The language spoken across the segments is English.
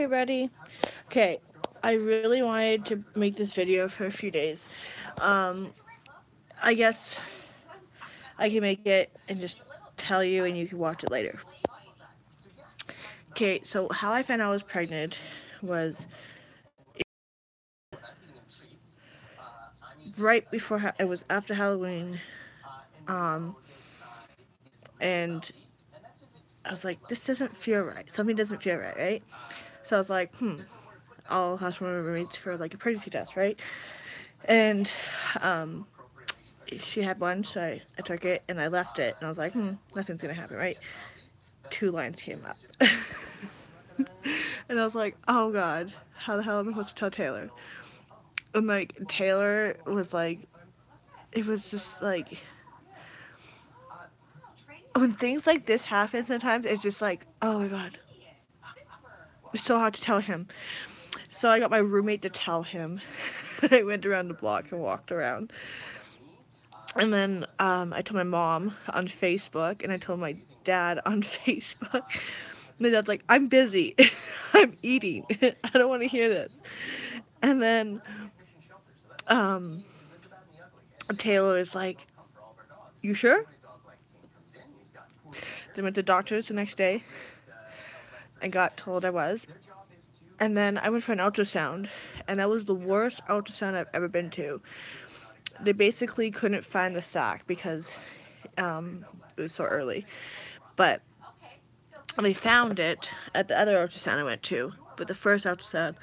Hey, ready? Okay, I really wanted to make this video for a few days. Um, I guess I can make it and just tell you and you can watch it later. Okay, so how I found out I was pregnant was right before, it was after Halloween, um, and I was like, this doesn't feel right. Something doesn't feel right, right? So I was like, I'll have some roommates for like a pregnancy test, right? And um, she had one, so I took it and I left it, and I was like, nothing's gonna happen, right? Two lines came up. And I was like, oh god, how the hell am I supposed to tell Taylor? And like, Taylor was like, it was just like, when things like this happen sometimes, it's just like, oh my god. It's so hard to tell him. So I got my roommate to tell him. I went around the block and walked around. And then I told my mom on Facebook, and I told my dad on Facebook. My dad's like, I'm busy. I'm eating. I don't want to hear this. And then Taylor is like, you sure? Then went to doctors the next day and got told I was. And then I went for an ultrasound, and that was the worst ultrasound I've ever been to. They basically couldn't find the sac because it was so early. But they found it at the other ultrasound I went to. But the first ultrasound,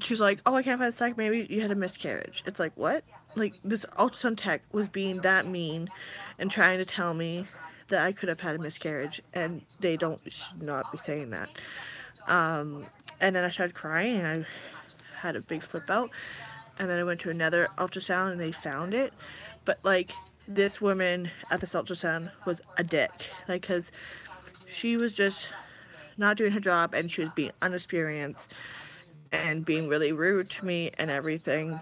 she was like, oh, I can't find a sac, maybe you had a miscarriage. It's like, what? Like, this ultrasound tech was being that mean and trying to tell me that I could have had a miscarriage, and they should not be saying that. And then I started crying, and I had a big flip out, and then I went to another ultrasound, and they found it. But, like, this woman at this ultrasound was a dick, like, because she was just not doing her job, and she was being inexperienced and being really rude to me and everything.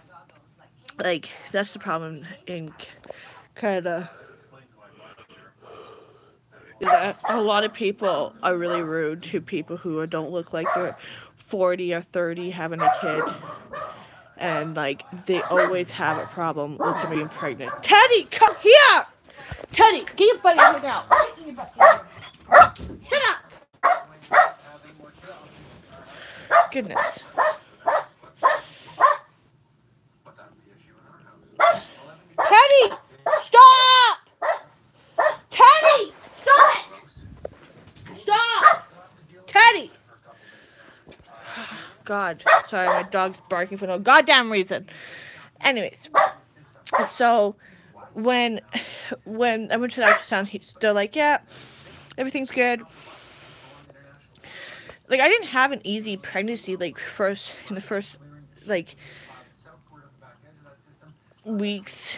Like, that's the problem in Canada, is that a lot of people are really rude to people who don't look like they're 40 or 30 having a kid. And, like, they always have a problem with somebody being pregnant. Teddy, come here! Teddy, get your butt in here now. Shut up! Goodness. Teddy! Stop! Teddy! Stop it! Stop! Teddy! God, sorry, my dog's barking for no goddamn reason. Anyways, so when I went to the ultrasound, they're like, yeah, everything's good. Like, I didn't have an easy pregnancy, like, in the first, like, weeks.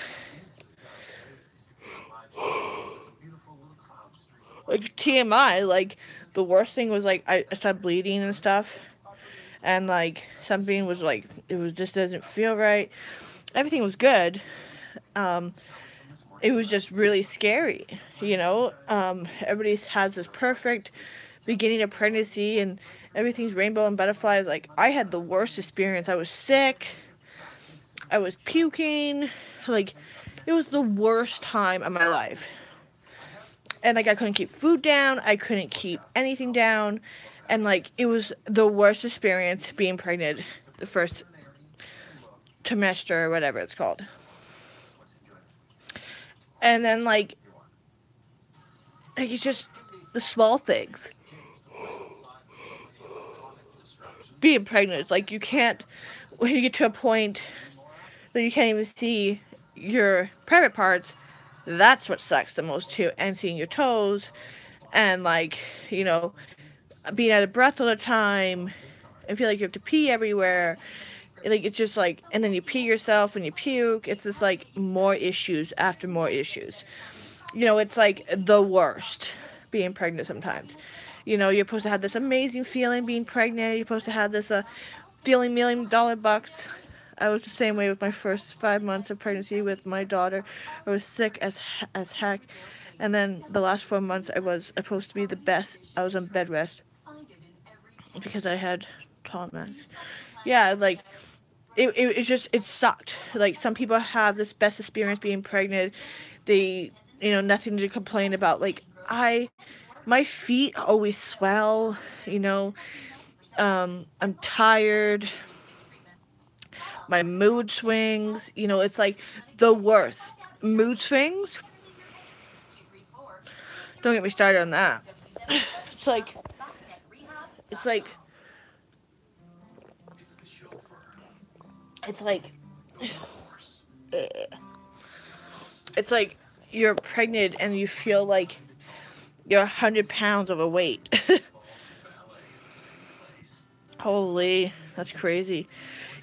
Like, TMI, like, the worst thing was, like, I started bleeding and stuff. And, like, something was, like, it was just doesn't feel right. Everything was good. It was just really scary, you know? Everybody has this perfect beginning of pregnancy, and everything's rainbow and butterflies. Like, I had the worst experience. I was sick. I was puking. Like, it was the worst time of my life. And, like, I couldn't keep food down. I couldn't keep anything down. And, like, it was the worst experience being pregnant the first trimester or whatever it's called. And then, like, it's just the small things. Being pregnant, it's like, you can't, when you get to a point that you can't even see your private parts, that's what sucks the most too. And seeing your toes, and, like, you know, being out of breath all the time, and feel like you have to pee everywhere. Like, it's just like, and then you pee yourself and you puke. It's just like more issues after more issues. You know, it's like the worst being pregnant sometimes. You know, you're supposed to have this amazing feeling being pregnant. You're supposed to have this feeling $1,000,000 bucks. I was the same way with my first 5 months of pregnancy with my daughter. I was sick as heck. And then the last 4 months, I was supposed to be the best. I was on bed rest because I had trauma. Yeah, like, it sucked. Like, some people have this best experience being pregnant. They, nothing to complain about. Like, my feet always swell, I'm tired. My mood swings, it's like the worst. Mood swings? Don't get me started on that. It's like, it's like you're pregnant and you feel like you're 100 pounds overweight. Holy, that's crazy.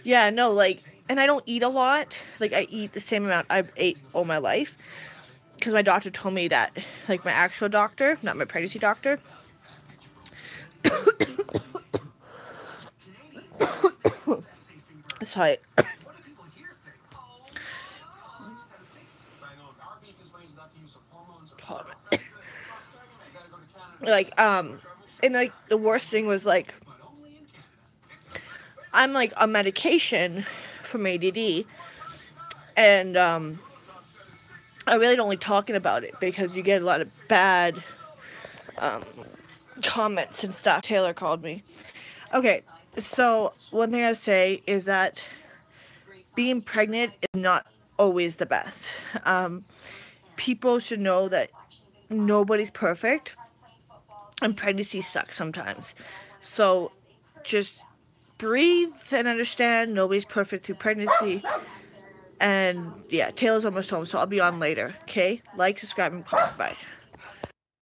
Yeah, no, like, and I don't eat a lot. Like, I eat the same amount I've ate all my life. Because my doctor told me that. Like, my actual doctor, not my pregnancy doctor. Sorry. Like, and like, the worst thing was, like, I'm like on medication from ADD, and I really don't like talking about it because you get a lot of bad comments and stuff. Taylor called me. Okay, so one thing I say is that being pregnant is not always the best. People should know that nobody's perfect, and pregnancy sucks sometimes. So just breathe and understand nobody's perfect through pregnancy. And yeah, Taylor's almost home, so I'll be on later. Okay? Like, subscribe, and comment. Bye.